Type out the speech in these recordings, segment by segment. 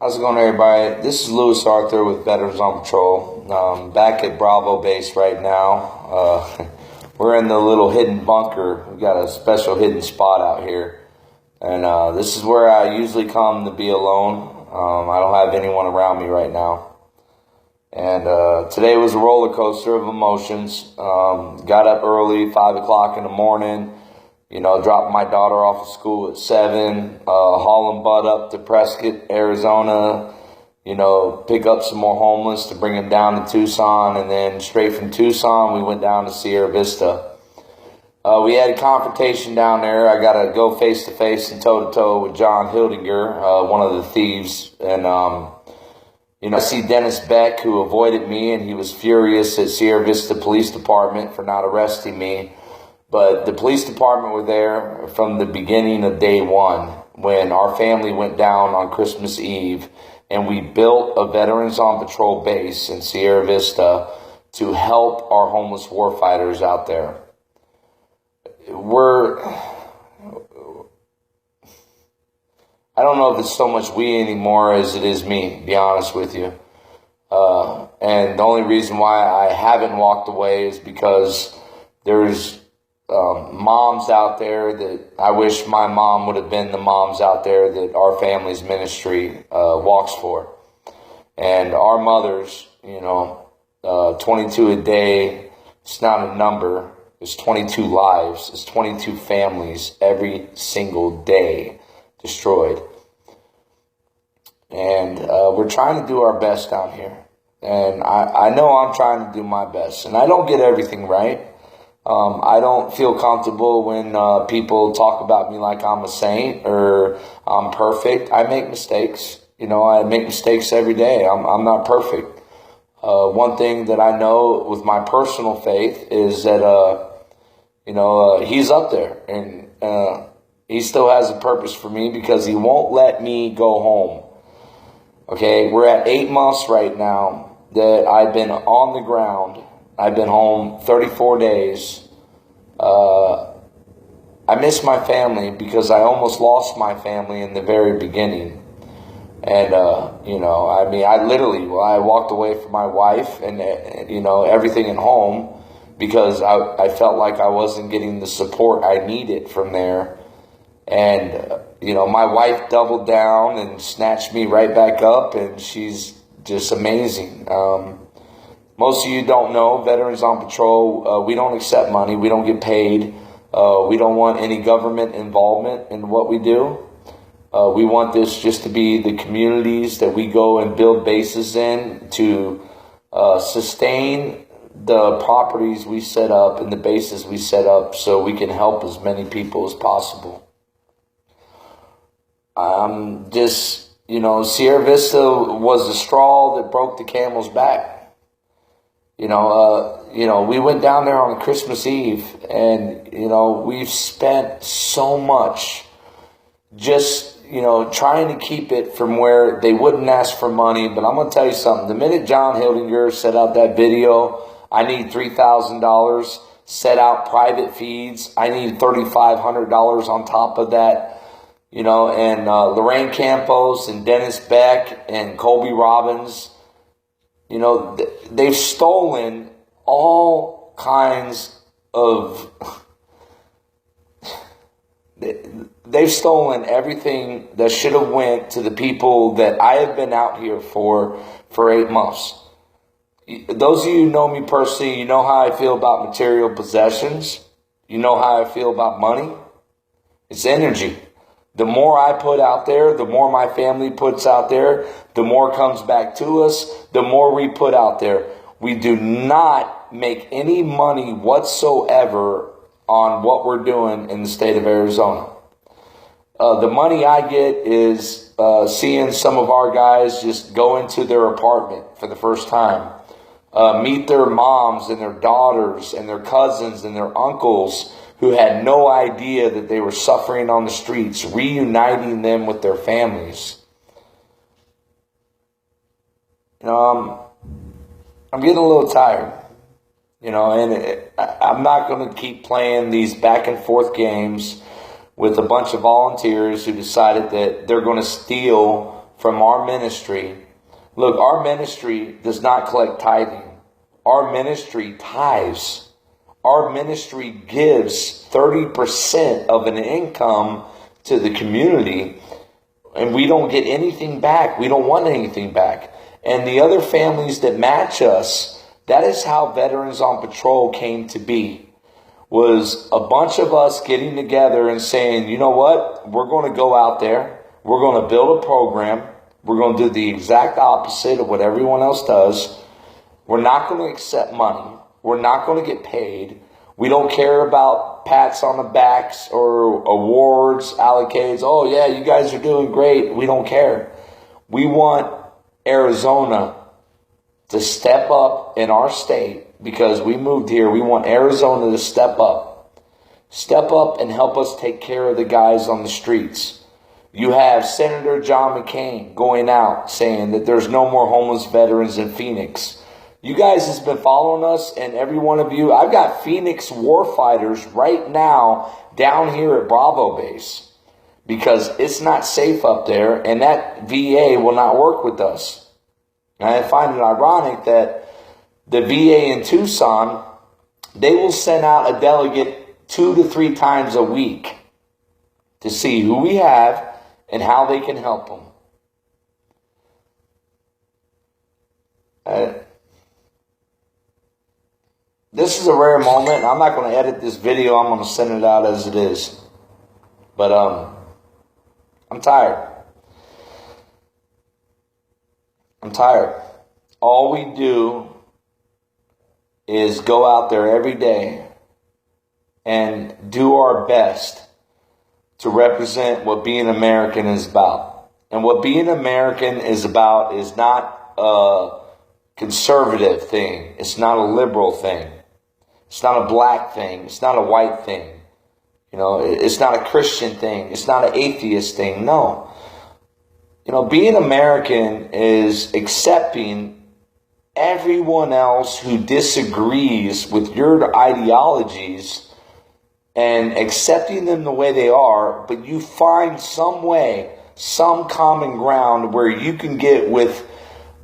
How's it going, everybody? This is Lewis Arthur with Veterans on Patrol. Back at Bravo Base right now. We're in the little hidden bunker. We've got a special hidden spot out here. And this is where I usually come to be alone. I don't have anyone around me right now. And today was a roller coaster of emotions. Got up early, 5 o'clock in the morning. Dropped my daughter off of school at 7, hauling butt up to Prescott, Arizona, pick up some more homeless to bring them down to Tucson, and then straight from Tucson, we went down to Sierra Vista. We had a confrontation down there. I got to go face-to-face and toe-to-toe with John Hildinger, one of the thieves, and, I see Dennis Beck, who avoided me, and he was furious at Sierra Vista Police Department for not arresting me. But the police department were there from the beginning of day one when our family went down on Christmas Eve, and we built a Veterans on Patrol base in Sierra Vista to help our homeless warfighters out there. I don't know if it's so much we anymore as it is me, to be honest with you. And the only reason why I haven't walked away is because there's moms out there that I wish my mom would have been the moms out there that our family's ministry walks for. And our mothers, 22 a day, it's not a number. It's 22 lives. It's 22 families every single day destroyed. And we're trying to do our best down here. And I know I'm trying to do my best. And I don't get everything right. I don't feel comfortable when people talk about me like I'm a saint or I'm perfect. I make mistakes. I make mistakes every day. I'm not perfect. One thing that I know with my personal faith is that, he's up there and he still has a purpose for me because he won't let me go home. Okay, we're at 8 months right now that I've been on the ground. I've been home 34 days. I miss my family because I almost lost my family in the very beginning. And, I walked away from my wife and, everything at home because I felt like I wasn't getting the support I needed from there. And, my wife doubled down and snatched me right back up, and she's just amazing. Most of you don't know, Veterans on Patrol, we don't accept money. We don't get paid. We don't want any government involvement in what we do. We want this just to be the communities that we go and build bases in to sustain the properties we set up and the bases we set up so we can help as many people as possible. Sierra Vista was the straw that broke the camel's back. We went down there on Christmas Eve and, we've spent so much just, trying to keep it from where they wouldn't ask for money. But I'm going to tell you something. The minute John Hildinger set out that video, I need $3,000, set out private feeds. I need $3,500 on top of that. And Lorraine Campos and Dennis Beck and Colby Robbins, they've stolen all kinds of, they've stolen everything that should have went to the people that I have been out here for 8 months. Those of you who know me personally, you know how I feel about material possessions. You know how I feel about money. It's energy. The more I put out there, the more my family puts out there, the more comes back to us, the more we put out there. We do not make any money whatsoever on what we're doing in the state of Arizona. The money I get is seeing some of our guys just go into their apartment for the first time, meet their moms and their daughters and their cousins and their uncles who had no idea that they were suffering on the streets, reuniting them with their families. I'm getting a little tired, and I'm not going to keep playing these back and forth games with a bunch of volunteers who decided that they're going to steal from our ministry. Look, our ministry does not collect tithing. Our ministry tithes. Our ministry gives 30% of an income to the community, and we don't get anything back. We don't want anything back. And the other families that match us, that is how Veterans on Patrol came to be. Was a bunch of us getting together and saying, you know what? We're going to go out there. We're going to build a program. We're going to do the exact opposite of what everyone else does. We're not going to accept money. We're not going to get paid. We don't care about pats on the backs or awards, allocates. Oh, yeah, you guys are doing great. We don't care. We want Arizona to step up in our state because we moved here. We want Arizona to step up. Step up and help us take care of the guys on the streets. You have Senator John McCain going out saying that there's no more homeless veterans in Phoenix. You guys has been following us, and every one of you, I've got Phoenix Warfighters right now down here at Bravo Base because it's not safe up there, and that VA will not work with us. And I find it ironic that the VA in Tucson, they will send out a delegate 2 to 3 times a week to see who we have and how they can help them. This is a rare moment. I'm not going to edit this video. I'm going to send it out as it is. But I'm tired. I'm tired. All we do is go out there every day and do our best to represent what being American is about. And what being American is about is not a conservative thing. It's not a liberal thing. It's not a black thing. It's not a white thing. You know, it's not a Christian thing. It's not an atheist thing. No. You know, being American is accepting everyone else who disagrees with your ideologies and accepting them the way they are, but you find some way, some common ground where you can get with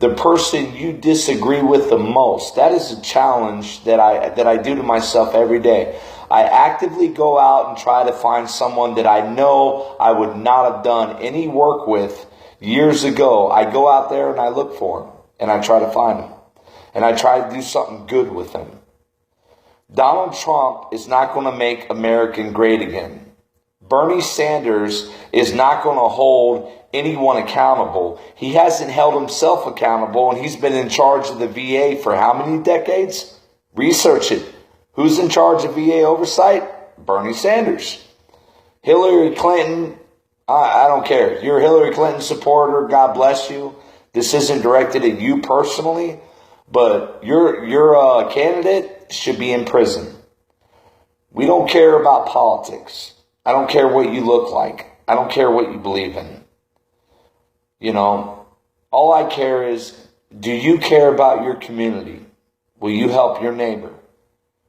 the person you disagree with the most. That is a challenge that I do to myself every day. I actively go out and try to find someone that I know I would not have done any work with years ago. I go out there and I look for them, and I try to find them, and I try to do something good with them. Donald Trump is not going to make America great again. Bernie Sanders is not going to hold anyone accountable. He hasn't held himself accountable, and he's been in charge of the VA for how many decades? Research it. Who's in charge of VA oversight? Bernie Sanders. Hillary Clinton, I don't care. You're a Hillary Clinton supporter, God bless you. This isn't directed at you personally, but your candidate should be in prison. We don't care about politics. I don't care what you look like. I don't care what you believe in. You know, all I care is, do you care about your community? Will you help your neighbor?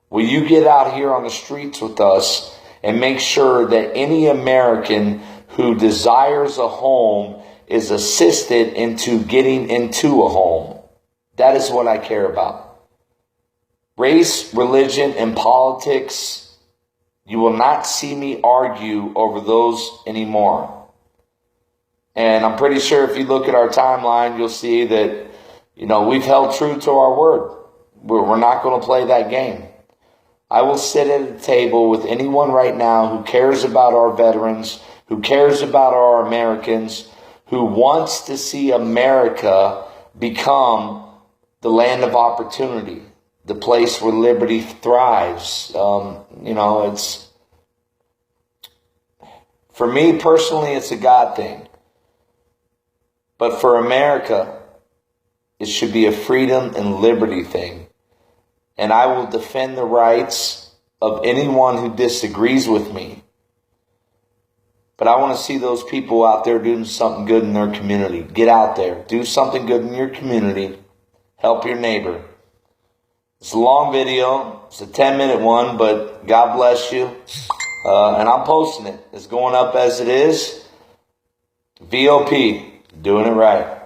Will you get out here on the streets with us and make sure that any American who desires a home is assisted into getting into a home? That is what I care about. Race, religion, and politics, you will not see me argue over those anymore. And I'm pretty sure if you look at our timeline, you'll see that, you know, we've held true to our word. We're not going to play that game. I will sit at a table with anyone right now who cares about our veterans, who cares about our Americans, who wants to see America become the land of opportunity, the place where liberty thrives. You know, it's, for me personally, it's a God thing. But for America, it should be a freedom and liberty thing. And I will defend the rights of anyone who disagrees with me. But I want to see those people out there doing something good in their community. Get out there. Do something good in your community. Help your neighbor. It's a long video. It's a 10-minute one, but God bless you. And I'm posting it. It's going up as it is. VOP. Doing it right.